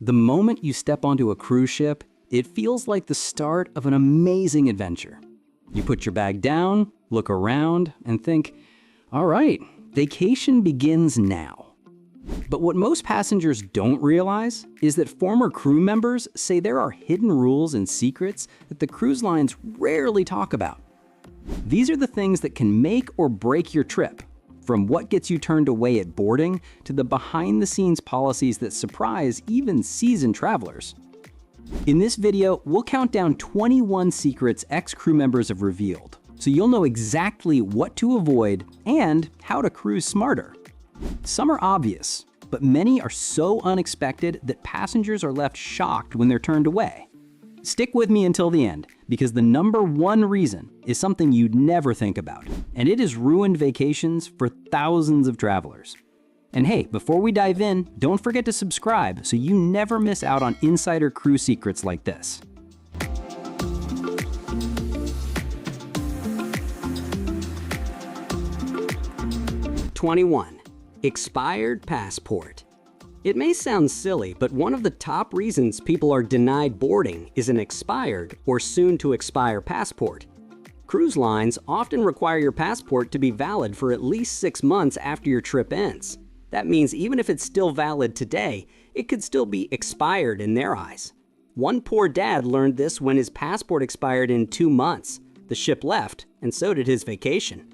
The moment you step onto a cruise ship, it feels like the start of an amazing adventure. You put your bag down, look around, and think, all right, vacation begins now. But what most passengers don't realize is that former crew members say there are hidden rules and secrets that the cruise lines rarely talk about. These are the things that can make or break your trip, from what gets you turned away at boarding to the behind-the-scenes policies that surprise even seasoned travelers. In this video, we'll count down 21 secrets ex-crew members have revealed, so you'll know exactly what to avoid and how to cruise smarter. Some are obvious, but many are so unexpected that passengers are left shocked when they're turned away. Stick with me until the end, because the #1 reason is something you'd never think about, and it has ruined vacations for thousands of travelers. And hey, before we dive in, don't forget to subscribe so you never miss out on insider cruise secrets like this. 21. Expired passport. It may sound silly, but one of the top reasons people are denied boarding is an expired or soon-to-expire passport. Cruise lines often require your passport to be valid for at least 6 months after your trip ends. That means even if it's still valid today, it could still be expired in their eyes. One poor dad learned this when his passport expired in 2 months. The ship left, and so did his vacation.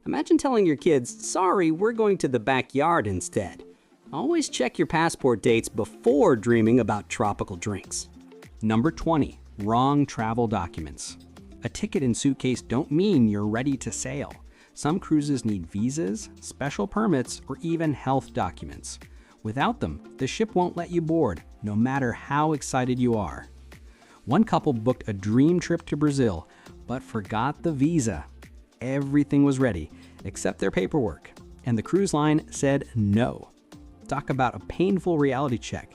Imagine telling your kids, sorry, we're going to the backyard instead. Always check your passport dates before dreaming about tropical drinks. 20. Wrong travel documents. A ticket and suitcase don't mean you're ready to sail. Some cruises need visas, special permits, or even health documents. Without them, the ship won't let you board, no matter how excited you are. One couple booked a dream trip to Brazil, but forgot the visa. Everything was ready, except their paperwork, and the cruise line said no. Talk about a painful reality check.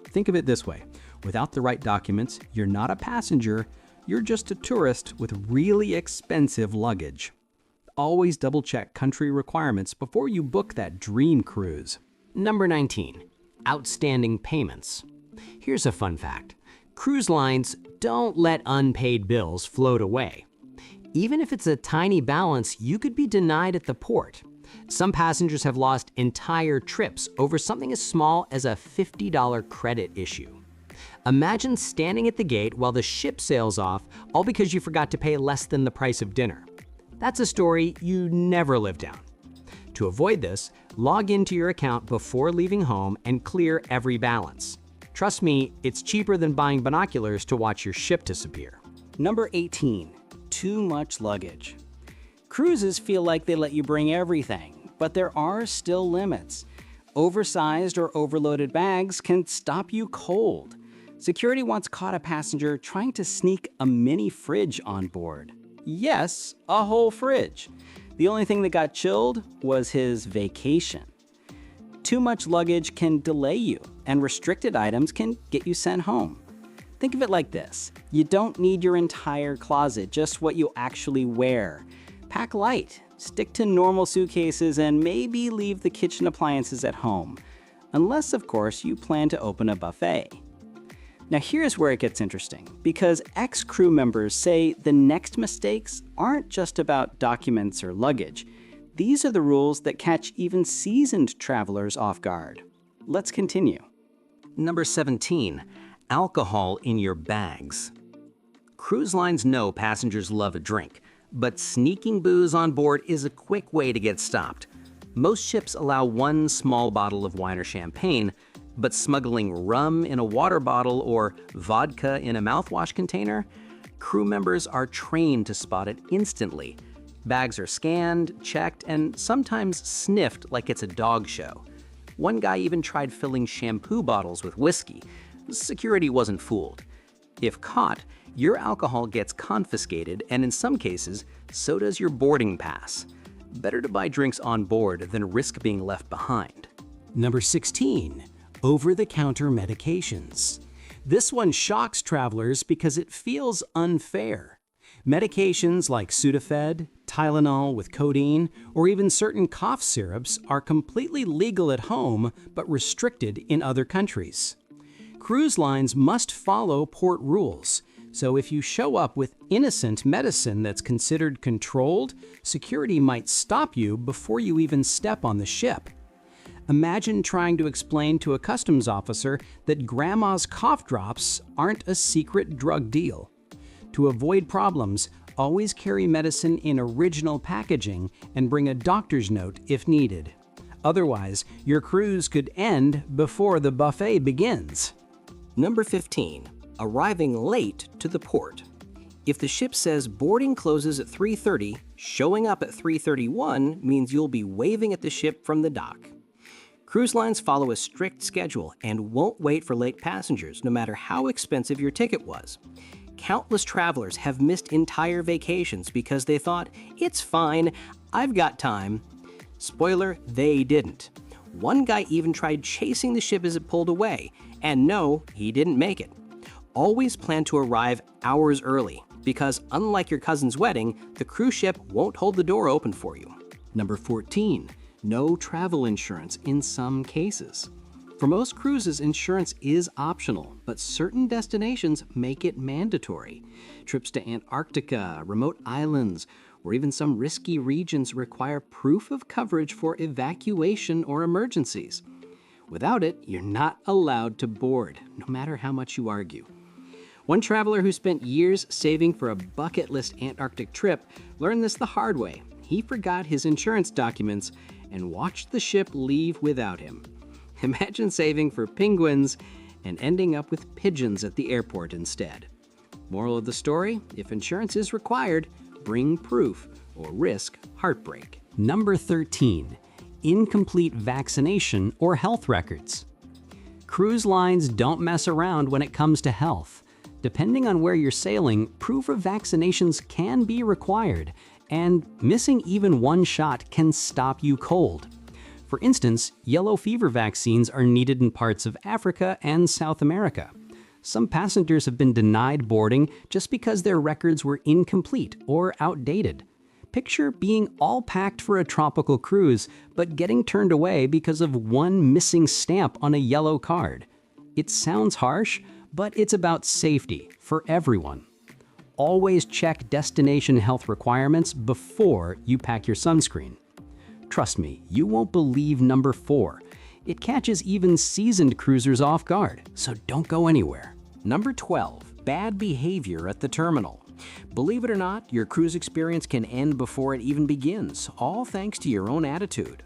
Think of it this way. Without the right documents, you're not a passenger, you're just a tourist with really expensive luggage. Always double-check country requirements before you book that dream cruise. 19. Outstanding payments. Here's a fun fact. Cruise lines don't let unpaid bills float away. Even if it's a tiny balance, you could be denied at the port. Some passengers have lost entire trips over something as small as a $50 credit issue. Imagine standing at the gate while the ship sails off, all because you forgot to pay less than the price of dinner. That's a story you never live down. To avoid this, log into your account before leaving home and clear every balance. Trust me, it's cheaper than buying binoculars to watch your ship disappear. 18. Too much luggage. Cruises feel like they let you bring everything, but there are still limits. Oversized or overloaded bags can stop you cold. Security once caught a passenger trying to sneak a mini fridge on board. Yes, a whole fridge. The only thing that got chilled was his vacation. Too much luggage can delay you, and restricted items can get you sent home. Think of it like this. You don't need your entire closet, just what you actually wear. Pack light, stick to normal suitcases, and maybe leave the kitchen appliances at home. Unless, of course, you plan to open a buffet. Now here's where it gets interesting, because ex-crew members say the next mistakes aren't just about documents or luggage. These are the rules that catch even seasoned travelers off guard. Let's continue. 17. Alcohol in your bags. Cruise lines know passengers love a drink, but sneaking booze on board is a quick way to get stopped. Most ships allow one small bottle of wine or champagne, but smuggling rum in a water bottle or vodka in a mouthwash container, crew members are trained to spot it instantly. Bags are scanned, checked, and sometimes sniffed like it's a dog show. One guy even tried filling shampoo bottles with whiskey. Security wasn't fooled. If caught, your alcohol gets confiscated, and in some cases, so does your boarding pass. Better to buy drinks on board than risk being left behind. 16. Over-the-counter medications. This one shocks travelers because it feels unfair. Medications like Sudafed, Tylenol with codeine, or even certain cough syrups are completely legal at home but restricted in other countries. Cruise lines must follow port rules. So if you show up with innocent medicine that's considered controlled, security might stop you before you even step on the ship. Imagine trying to explain to a customs officer that grandma's cough drops aren't a secret drug deal. To avoid problems, always carry medicine in original packaging and bring a doctor's note if needed. Otherwise, your cruise could end before the buffet begins. Number 15. Arriving late to the port. If the ship says boarding closes at 3:30, showing up at 3:31 means you'll be waving at the ship from the dock. Cruise lines follow a strict schedule and won't wait for late passengers, no matter how expensive your ticket was. Countless travelers have missed entire vacations because they thought, "It's fine, I've got time." Spoiler, they didn't. One guy even tried chasing the ship as it pulled away, and no, he didn't make it. Always plan to arrive hours early, because unlike your cousin's wedding, the cruise ship won't hold the door open for you. Number 14. No travel insurance in some cases. For most cruises, insurance is optional, but certain destinations make it mandatory. Trips to Antarctica, remote islands, or even some risky regions require proof of coverage for evacuation or emergencies. Without it, you're not allowed to board, no matter how much you argue. One traveler who spent years saving for a bucket list Antarctic trip learned this the hard way. He forgot his insurance documents and watched the ship leave without him. Imagine saving for penguins and ending up with pigeons at the airport instead. Moral of the story, if insurance is required, bring proof or risk heartbreak. Number 13. Incomplete vaccination or health records. Cruise lines don't mess around when it comes to health. Depending on where you're sailing, proof of vaccinations can be required, and missing even one shot can stop you cold. For instance, yellow fever vaccines are needed in parts of Africa and South America. Some passengers have been denied boarding just because their records were incomplete or outdated. Picture being all packed for a tropical cruise, but getting turned away because of one missing stamp on a yellow card. It sounds harsh, but it's about safety for everyone. Always check destination health requirements before you pack your sunscreen. Trust me, you won't believe number 4. It catches even seasoned cruisers off guard, so don't go anywhere. Number 12. Bad behavior at the terminal. Believe it or not, your cruise experience can end before it even begins, all thanks to your own attitude.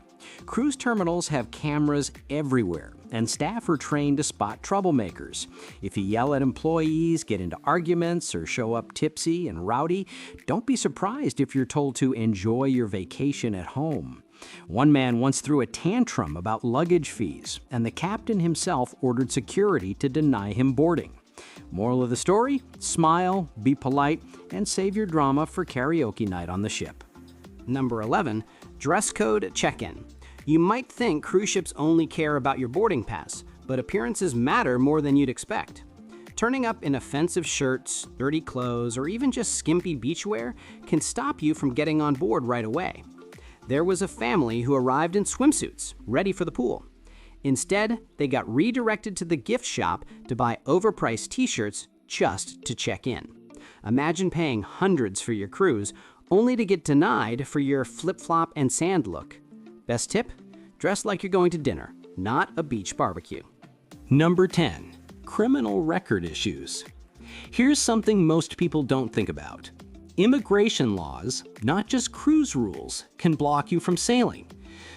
Cruise terminals have cameras everywhere, and staff are trained to spot troublemakers. If you yell at employees, get into arguments, or show up tipsy and rowdy, don't be surprised if you're told to enjoy your vacation at home. One man once threw a tantrum about luggage fees, and the captain himself ordered security to deny him boarding. Moral of the story? Smile, be polite, and save your drama for karaoke night on the ship. Number 11. Dress code check-in. You might think cruise ships only care about your boarding pass, but appearances matter more than you'd expect. Turning up in offensive shirts, dirty clothes, or even just skimpy beachwear can stop you from getting on board right away. There was a family who arrived in swimsuits, ready for the pool. Instead, they got redirected to the gift shop to buy overpriced t-shirts just to check in. Imagine paying hundreds for your cruise, only to get denied for your flip-flop and sand look. Best tip? Dress like you're going to dinner, not a beach barbecue. Number 10. Criminal record issues. Here's something most people don't think about. Immigration laws, not just cruise rules, can block you from sailing.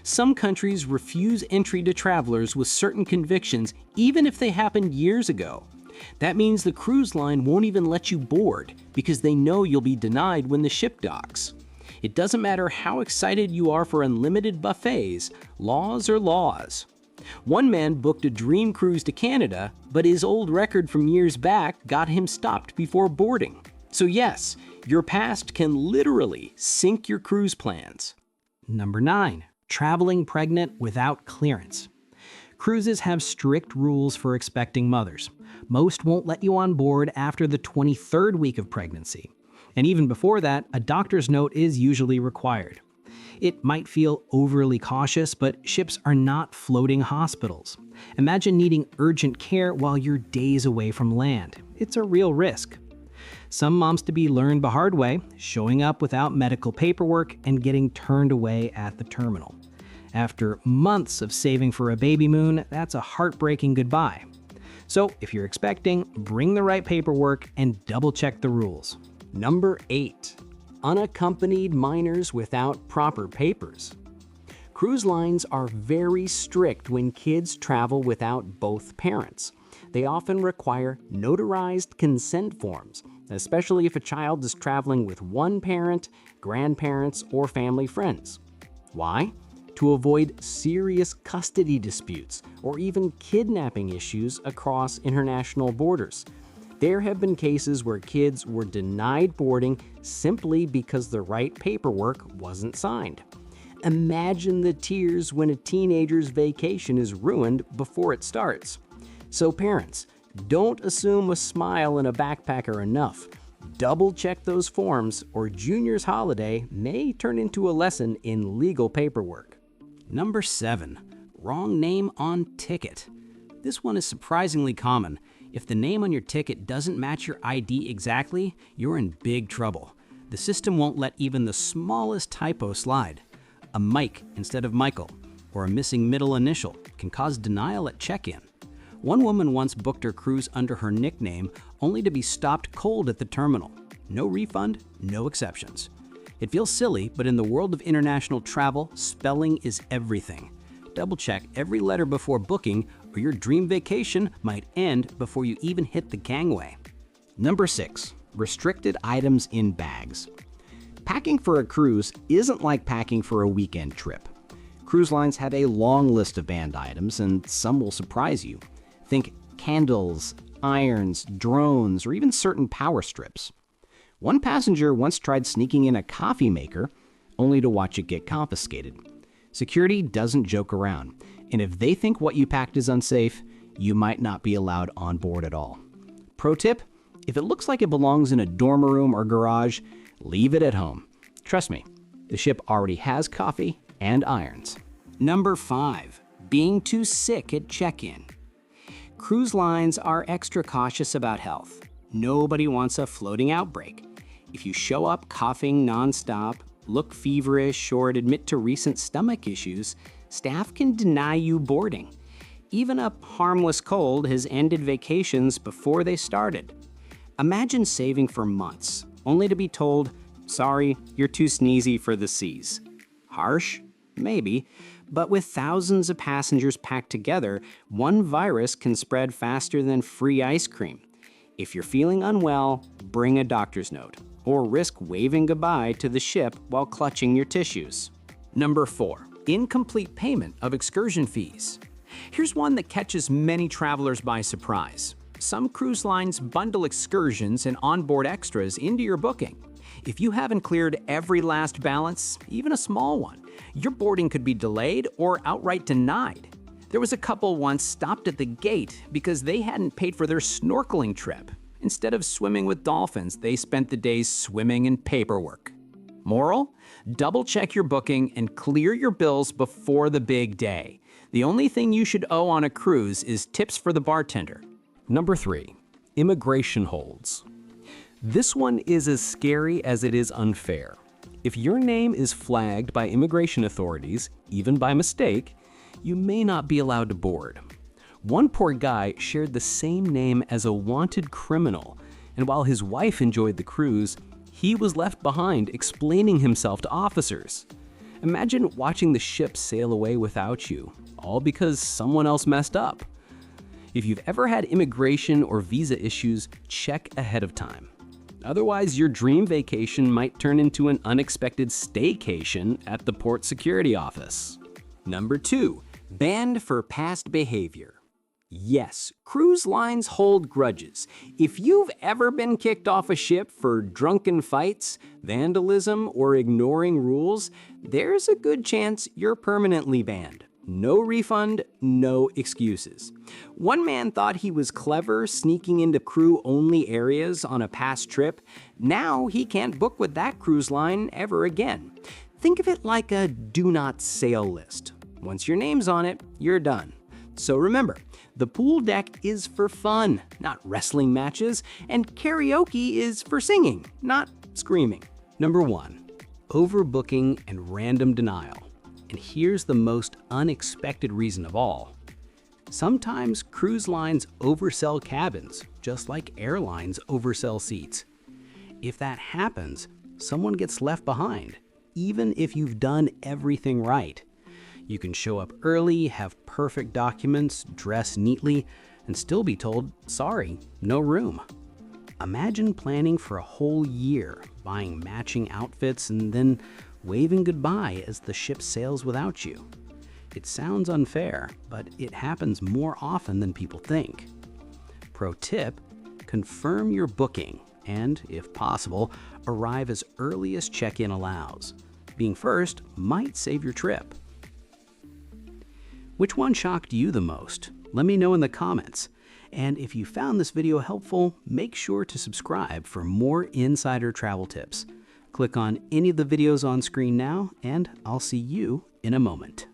Some countries refuse entry to travelers with certain convictions, even if they happened years ago. That means the cruise line won't even let you board because they know you'll be denied when the ship docks. It doesn't matter how excited you are for unlimited buffets, laws are laws. One man booked a dream cruise to Canada, but his old record from years back got him stopped before boarding. So yes, your past can literally sink your cruise plans. Number 9. Traveling pregnant without clearance. Cruises have strict rules for expecting mothers. Most won't let you on board after the 23rd week of pregnancy. And even before that, a doctor's note is usually required. It might feel overly cautious, but ships are not floating hospitals. Imagine needing urgent care while you're days away from land. It's a real risk. Some moms-to-be learned the hard way, showing up without medical paperwork and getting turned away at the terminal. After months of saving for a baby moon, that's a heartbreaking goodbye. So if you're expecting, bring the right paperwork and double-check the rules. Number 8. Unaccompanied minors without proper papers. Cruise lines are very strict when kids travel without both parents. They often require notarized consent forms, especially if a child is traveling with one parent, grandparents, or family friends. Why? To avoid serious custody disputes or even kidnapping issues across international borders. There have been cases where kids were denied boarding simply because the right paperwork wasn't signed. Imagine the tears when a teenager's vacation is ruined before it starts. So parents, don't assume a smile and a backpack are enough. Double-check those forms, or junior's holiday may turn into a lesson in legal paperwork. Number 7. Wrong name on ticket. This one is surprisingly common. If the name on your ticket doesn't match your ID exactly, you're in big trouble. The system won't let even the smallest typo slide. A Mike instead of Michael, or a missing middle initial, can cause denial at check-in. One woman once booked her cruise under her nickname, only to be stopped cold at the terminal. No refund, no exceptions. It feels silly, but in the world of international travel, spelling is everything. Double-check every letter before booking, or your dream vacation might end before you even hit the gangway. Number 6. Restricted items in bags. Packing for a cruise isn't like packing for a weekend trip. Cruise lines have a long list of banned items, and some will surprise you. Think candles, irons, drones, or even certain power strips. One passenger once tried sneaking in a coffee maker, only to watch it get confiscated. Security doesn't joke around, and if they think what you packed is unsafe, you might not be allowed on board at all. Pro tip, if it looks like it belongs in a dorm room or garage, leave it at home. Trust me, the ship already has coffee and irons. Number 5. Being too sick at check-in. Cruise lines are extra cautious about health. Nobody wants a floating outbreak. If you show up coughing nonstop, look feverish, or admit to recent stomach issues, staff can deny you boarding. Even a harmless cold has ended vacations before they started. Imagine saving for months, only to be told, sorry, you're too sneezy for the seas. Harsh? Maybe. But with thousands of passengers packed together, one virus can spread faster than free ice cream. If you're feeling unwell, bring a doctor's note, or risk waving goodbye to the ship while clutching your tissues. Number 4. Incomplete payment of excursion fees. Here's one that catches many travelers by surprise. Some cruise lines bundle excursions and onboard extras into your booking. If you haven't cleared every last balance, even a small one, your boarding could be delayed or outright denied. There was a couple once stopped at the gate because they hadn't paid for their snorkeling trip. Instead of swimming with dolphins, they spent the days swimming in paperwork. Moral? Double-check your booking and clear your bills before the big day. The only thing you should owe on a cruise is tips for the bartender. Number 3. Immigration holds. This one is as scary as it is unfair. If your name is flagged by immigration authorities, even by mistake, you may not be allowed to board. One poor guy shared the same name as a wanted criminal, and while his wife enjoyed the cruise, he was left behind explaining himself to officers. Imagine watching the ship sail away without you, all because someone else messed up. If you've ever had immigration or visa issues, check ahead of time. Otherwise, your dream vacation might turn into an unexpected staycation at the port security office. Number 2. Banned for past behavior. Yes, cruise lines hold grudges. If you've ever been kicked off a ship for drunken fights, vandalism, or ignoring rules, there's a good chance you're permanently banned. No refund, no excuses. One man thought he was clever sneaking into crew-only areas on a past trip. Now he can't book with that cruise line ever again. Think of it like a do not sail list. Once your name's on it, you're done. So remember, the pool deck is for fun, not wrestling matches, and karaoke is for singing, not screaming. Number 1, overbooking and random denial. And here's the most unexpected reason of all. Sometimes cruise lines oversell cabins, just like airlines oversell seats. If that happens, someone gets left behind, even if you've done everything right. You can show up early, have perfect documents, dress neatly, and still be told, sorry, no room. Imagine planning for a whole year, buying matching outfits, and then waving goodbye as the ship sails without you. It sounds unfair, but it happens more often than people think. Pro tip, confirm your booking and, if possible, arrive as early as check-in allows. Being first might save your trip. Which one shocked you the most? Let me know in the comments. And if you found this video helpful, make sure to subscribe for more insider travel tips. Click on any of the videos on screen now, and I'll see you in a moment.